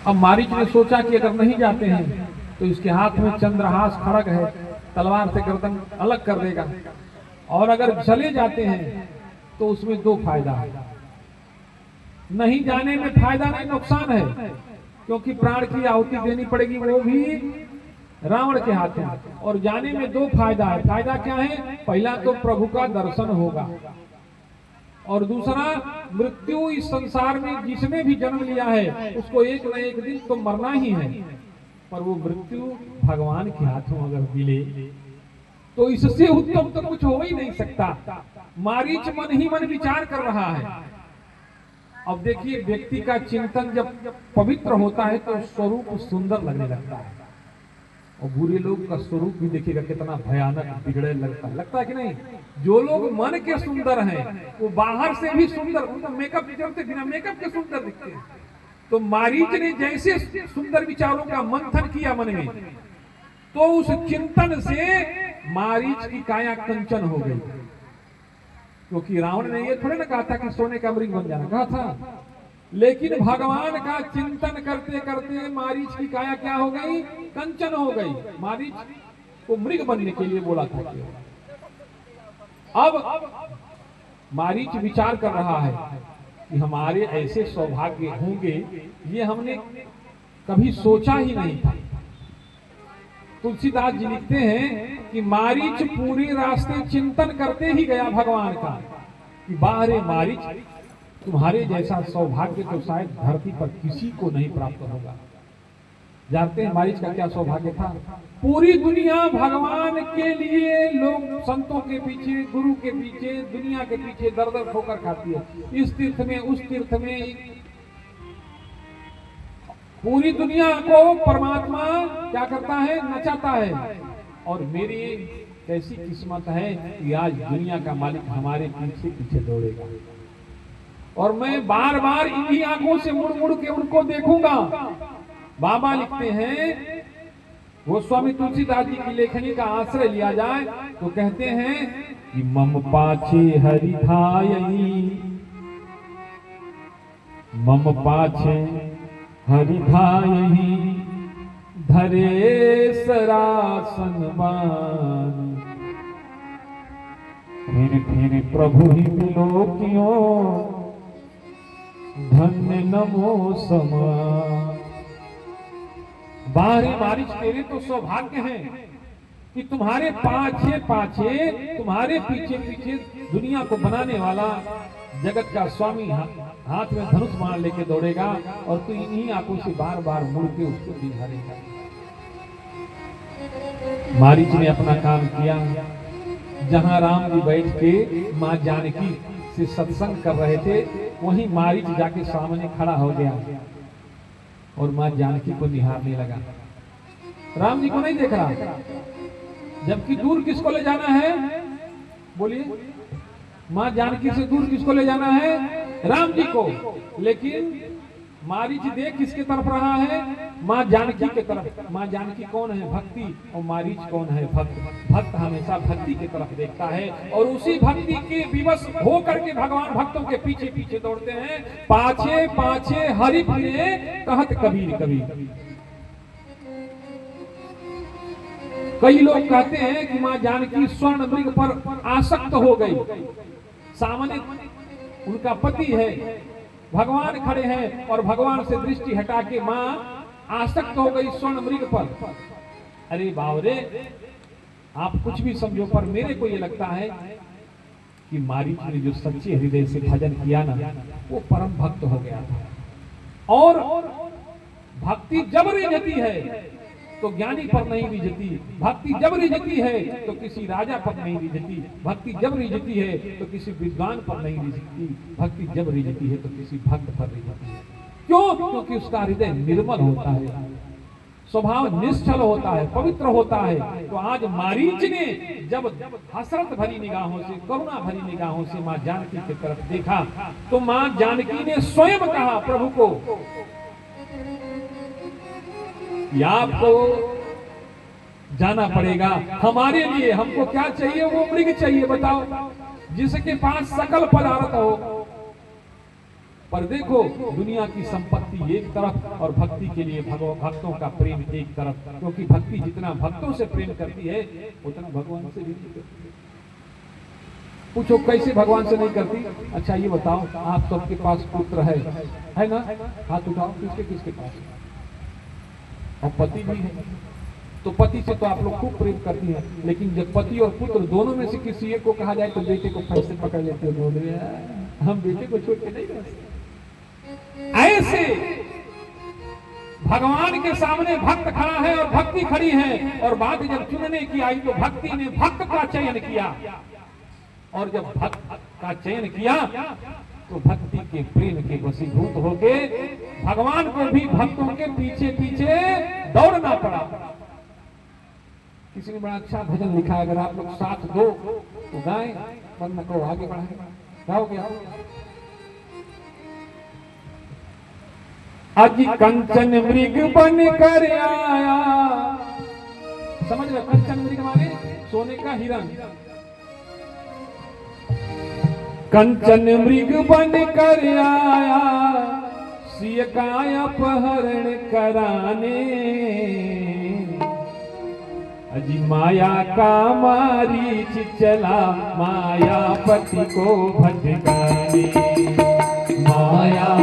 अब मारीच ने सोचा कि अगर नहीं जाते हैं तो इसके हाथ में चंद्रहास खड़ग है, तलवार से गर्दन अलग कर देगा, और अगर चले जाते हैं तो उसमें दो फायदा है। नहीं जाने में फायदा नहीं, नुकसान है, क्योंकि प्राण की आहुति देनी पड़ेगी, वो भी रावण के हाथ में। और जाने में दो फायदा है। फायदा क्या है? पहला तो प्रभु का दर्शन होगा, और दूसरा मृत्यु इस संसार में जिसने भी जन्म लिया है उसको एक न एक दिन तो मरना ही है, पर वो मृत्यु भगवान के हाथों अगर मिले तो इससे उत्तम तो कुछ हो ही नहीं सकता। मारीच मन ही मन विचार कर रहा है। अब देखिए, व्यक्ति का चिंतन जब पवित्र होता है तो स्वरूप सुंदर लगने लगता है, और बुरे लोग का स्वरूप भी देखिएगा कितना भयानक बिगड़े लगता है कि नहीं। जो लोग मन के सुंदर हैं वो बाहर से भी सुंदर, उनको मेकअप की जरूरत है, बिना मेकअप के सुंदर दिखते हैं। तो मारीच ने जैसे सुंदर विचारों का मंथन किया मन में, तो उस चिंतन से मारीच की काया कंचन हो गई। क्योंकि रावण ने ये थोड़े ना कहा था कि सोने का मृग बन जाना, कहा था, लेकिन भगवान का चिंतन करते करते मारीच की काया क्या हो गई? कंचन हो गई। मारीच को मृग बनने के लिए बोला था। अब मारीच विचार कर रहा है कि हमारे ऐसे सौभाग्य होंगे, ये हमने कभी सोचा ही नहीं था। तुलसीदास जी लिखते हैं कि मारीच पूरे रास्ते चिंतन करते ही गया भगवान का कि बाहरे मारीच, तुम्हारे जैसा सौभाग्य तो शायद धरती पर किसी को नहीं प्राप्त होगा। जानते हैं मारीच का क्या सौभाग्य था? पूरी दुनिया भगवान के लिए, लोग संतों के पीछे, गुरु के पीछे, दुनिया के पीछे दर दर ठोकर खाती है, इस तीर्थ में उस तीर्थ में। पूरी दुनिया को परमात्मा क्या करता है? नचाता है। और मेरी कैसी किस्मत है कि आज दुनिया का मालिक हमारे पीछे पीछे दौड़ेगा, और मैं बार बार इन्हीं आंखों से मुड़ मुड़ के उनको देखूंगा। बाबा लिखते हैं, वो स्वामी तुलसीदास जी की लेखनी का आश्रय लिया जाए तो कहते हैं कि मम पाछे हरि धायई, मम पाछे हरि धायई, धरे सरासन मान, फिर प्रभु ही मिलो क्यों, धन्य नमो समा। बाहरी मारीच तेरे तो सौभाग्य है कि तुम्हारे पाछे पाछे, तुम्हारे पीछे पीछे दुनिया को बनाने वाला जगत का स्वामी हाथ में धनुष बाण लेके दौड़ेगा, और तू इन्हीं आंखों से बार बार मुड़ के उसको दिखाएगा। मारीच ने अपना काम किया। जहां राम जी बैठ के मां जानकी से सत्संग कर रहे थे, वहीं मारीच जाके सामने खड़ा हो गया और मां जानकी को निहारने लगा। राम जी को नहीं देख रहा, जबकि दूर किसको ले जाना है? बोलिए, मां जानकी से दूर किसको ले जाना है? राम जी को। लेकिन मारीच देख किसके तरफ रहा है? मां जानकी के तरफ। मां जानकी कौन है? भक्ति। और मारीच कौन है? भक्त। भक्त हमेशा भक्ति की तरफ देखता है, और उसी भक्ति के विवश होकर के भगवान भक्तों के पीछे पीछे दौड़ते हैं। पाछे पाछे हरि फिरे, कहत कबीर कबीर। कई लोग कहते हैं कि मां जानकी स्वर्ण मृग पर आसक्त हो गई। सामने उनका पति है, भगवान खड़े हैं, और भगवान से दृष्टि हटा के मां आसक्त हो गई स्वर्ण मृग पर। अरे बावरे, आप कुछ भी समझो, पर मेरे को ये लगता है कि मारीच ने जो सच्चे हृदय से भजन किया ना, वो परम भक्त हो गया था। और भक्ति जब रिझती है तो ज्ञानी पर नहीं रिझती, भक्ति जब रिझती है तो किसी राजा पर नहीं रिझती, भक्ति जब रिझती है तो किसी विद्वान पर नहीं रिझती, भक्ति जब रिझती है तो किसी भक्त पर रिझती है। क्यों? क्योंकि उसका हृदय निर्मल होता है, स्वभाव निश्चल होता है, पवित्र होता है। तो आज मारीच ने जब हसरत भरी निगाहों से, करुणा भरी निगाहों से मां जानकी की तरफ देखा, तो मां जानकी ने स्वयं कहा प्रभु को, आपको जाना पड़ेगा हमारे लिए। हमको क्या चाहिए? वो मृग चाहिए। बताओ, जिसके पास सकल पदार्थ हो, पर देखो दुनिया की संपत्ति एक तरफ और भक्ति के लिए भक्तों का प्रेम एक तरफ, क्योंकि भक्ति जितना भक्तों से प्रेम करती है उतना भगवान से भी नहीं करती। पूछो कैसे भगवान से नहीं करती? अच्छा ये बताओ, आप सबके पास पुत्र है ना? हाथ उठाओ, किसके किसके पास है? और पति भी है, तो पति से तो आप लोग खूब प्रेम करती हैं, लेकिन जब पति और पुत्र दोनों में से किसी एक को कहा जाए तो बेटे को फैसले पकड़ लेते हो, बोल रहे हैं हम बेटे को छोड़ के नहीं रह सकते। ऐसे भगवान के सामने भक्त खड़ा है और भक्ति खड़ी है, और बात जब चुनने की आई तो भक्ति ने भक्त का चयन किया, और जब भक्त का चयन किया तो भक्ति के प्रेम के वशीभूत होके भगवान को भी भक्तों के पीछे पीछे दौड़ना पड़ा। किसी ने बड़ा अच्छा भजन लिखा है, अगर आप लोग साथ दो तो गाएं, वरना को आगे बढ़ाएं। गाओगे आप? अजी कंचन मृग बन कर आया, समझ रहे? कंचन मृग माने सोने का हिरण। कंचन मृग बन कर आया, सिय का अपहरण कराने, अजी माया का मारीच चला मायापति को भटकाने, माया